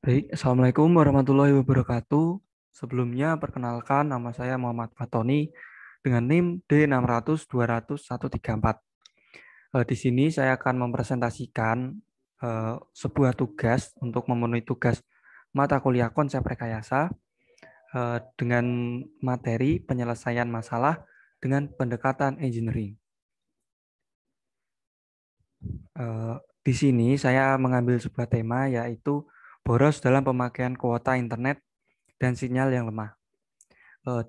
Baik, Assalamualaikum warahmatullahi wabarakatuh. Sebelumnya, perkenalkan nama saya Muhammad Fatoni dengan NIM D600-200-134. Di sini saya akan mempresentasikan sebuah tugas untuk memenuhi tugas mata kuliah konsep rekayasa dengan materi penyelesaian masalah dengan pendekatan engineering. Di sini saya mengambil sebuah tema yaitu boros dalam pemakaian kuota internet dan sinyal yang lemah.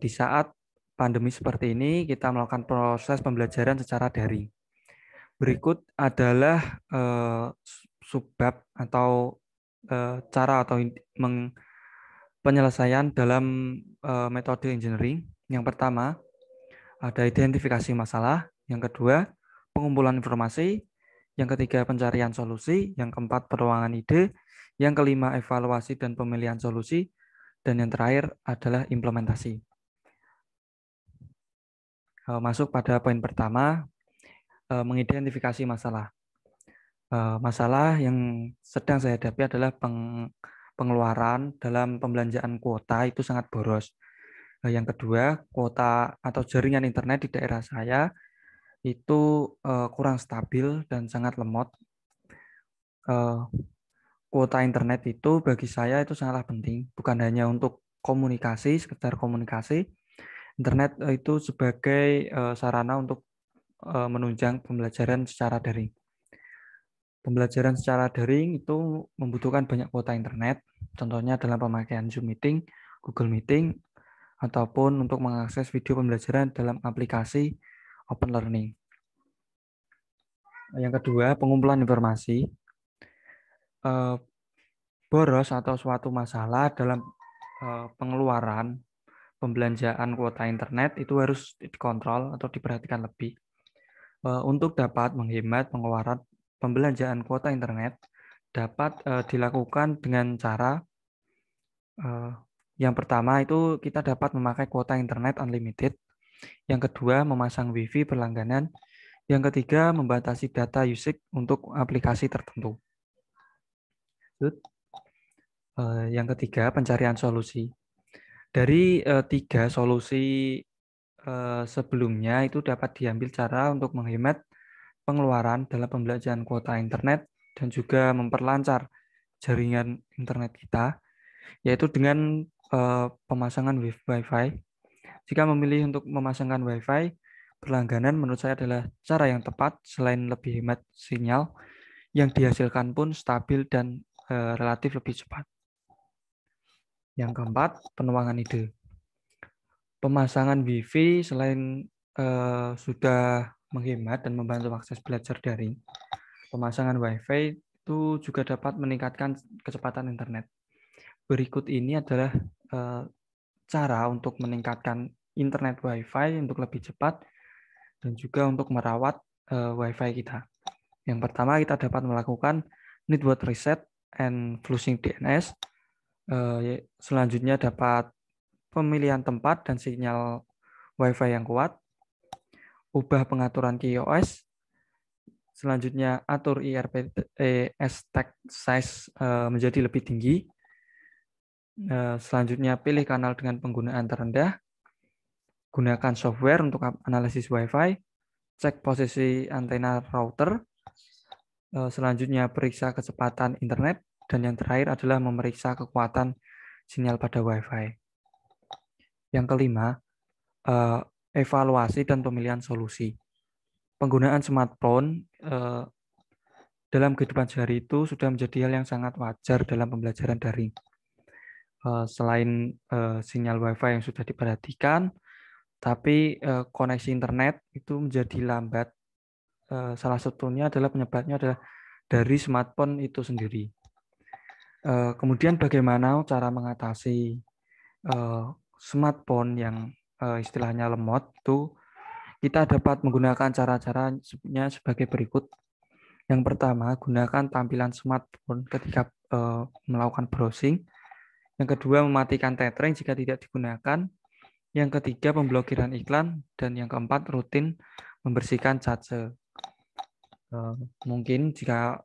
Di saat pandemi seperti ini, kita melakukan proses pembelajaran secara daring. Berikut adalah subbab atau cara atau penyelesaian dalam metode engineering. Yang pertama, ada identifikasi masalah. Yang kedua, pengumpulan informasi. Yang ketiga, pencarian solusi. Yang keempat, peruangan ide. Yang kelima, evaluasi dan pemilihan solusi. Dan yang terakhir adalah implementasi. Masuk pada poin pertama, mengidentifikasi masalah. Masalah yang sedang saya hadapi adalah pengeluaran dalam pembelanjaan kuota itu sangat boros. Yang kedua, kuota atau jaringan internet di daerah saya itu kurang stabil dan sangat lemot. Kuota internet itu bagi saya itu sangatlah penting, bukan hanya untuk komunikasi, sekedar komunikasi. Internet itu sebagai sarana untuk menunjang pembelajaran secara daring. Pembelajaran secara daring itu membutuhkan banyak kuota internet, contohnya dalam pemakaian Zoom Meeting, Google Meeting, ataupun untuk mengakses video pembelajaran dalam aplikasi Open Learning. Yang kedua, pengumpulan informasi. Boros atau suatu masalah dalam pengeluaran pembelanjaan kuota internet itu harus dikontrol atau diperhatikan lebih. Untuk dapat menghemat pengeluaran pembelanjaan kuota internet dapat dilakukan dengan cara yang pertama itu kita dapat memakai kuota internet unlimited. Yang kedua, memasang WiFi berlangganan. Yang ketiga, membatasi data usage untuk aplikasi tertentu. Yang ketiga, pencarian solusi. Dari tiga solusi sebelumnya itu dapat diambil cara untuk menghemat pengeluaran dalam pembelanjaan kuota internet dan juga memperlancar jaringan internet kita, yaitu dengan pemasangan Wi-Fi. Jika memilih untuk memasangkan Wi-Fi berlangganan, menurut saya adalah cara yang tepat selain lebih hemat sinyal, yang dihasilkan pun stabil dan relatif lebih cepat. Yang keempat, penuangan ide. Pemasangan Wi-Fi selain sudah menghemat dan membantu akses belajar daring, pemasangan Wi-Fi itu juga dapat meningkatkan kecepatan internet. Berikut ini adalah cara untuk meningkatkan internet Wi-Fi untuk lebih cepat dan juga untuk merawat Wi-Fi kita. Yang pertama, kita dapat melakukan network reset and flushing DNS. Selanjutnya dapat pemilihan tempat dan sinyal Wi-Fi yang kuat, ubah pengaturan QoS. Selanjutnya, atur IRPS tag size menjadi lebih tinggi. Selanjutnya, pilih kanal dengan penggunaan terendah. Gunakan software untuk analisis Wi-Fi. Cek posisi antena router. Selanjutnya, periksa kecepatan internet. Dan yang terakhir adalah memeriksa kekuatan sinyal pada Wi-Fi. Yang kelima, evaluasi dan pemilihan solusi. Penggunaan smartphone dalam kehidupan sehari itu sudah menjadi hal yang sangat wajar dalam pembelajaran daring. Selain sinyal Wi-Fi yang sudah diperhatikan, tapi koneksi internet itu menjadi lambat. Salah satunya adalah penyebabnya adalah dari smartphone itu sendiri. Kemudian bagaimana cara mengatasi smartphone yang istilahnya lemot itu, kita dapat menggunakan cara-caranya sebagai berikut. Yang pertama, gunakan tampilan smartphone ketika melakukan browsing. Yang kedua, mematikan tethering jika tidak digunakan. Yang ketiga, pemblokiran iklan. Dan yang keempat, rutin membersihkan cache. Mungkin jika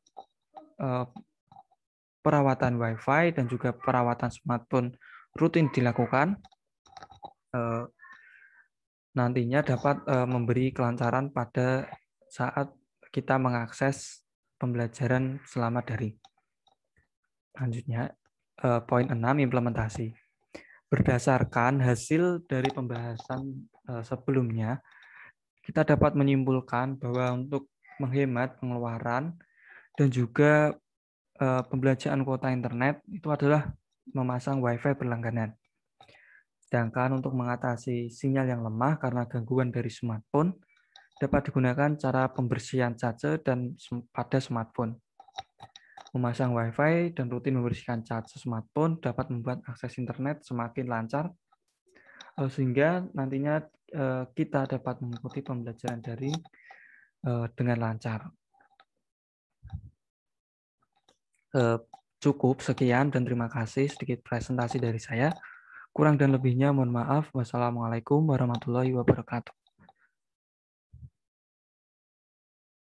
perawatan Wi-Fi dan juga perawatan smartphone rutin dilakukan, nantinya dapat memberi kelancaran pada saat kita mengakses pembelajaran selama daring. Selanjutnya, poin 6, implementasi. Berdasarkan hasil dari pembahasan sebelumnya, kita dapat menyimpulkan bahwa untuk menghemat pengeluaran dan juga pembelanjaan kuota internet itu adalah memasang Wi-Fi berlangganan. Sedangkan untuk mengatasi sinyal yang lemah karena gangguan dari smartphone, dapat digunakan cara pembersihan cache dan pada smartphone. Memasang Wi-Fi dan rutin membersihkan cache smartphone dapat membuat akses internet semakin lancar, sehingga nantinya kita dapat mengikuti pembelajaran daring dengan lancar. Cukup sekian dan terima kasih sedikit presentasi dari saya. Kurang dan lebihnya mohon maaf. Wassalamualaikum warahmatullahi wabarakatuh.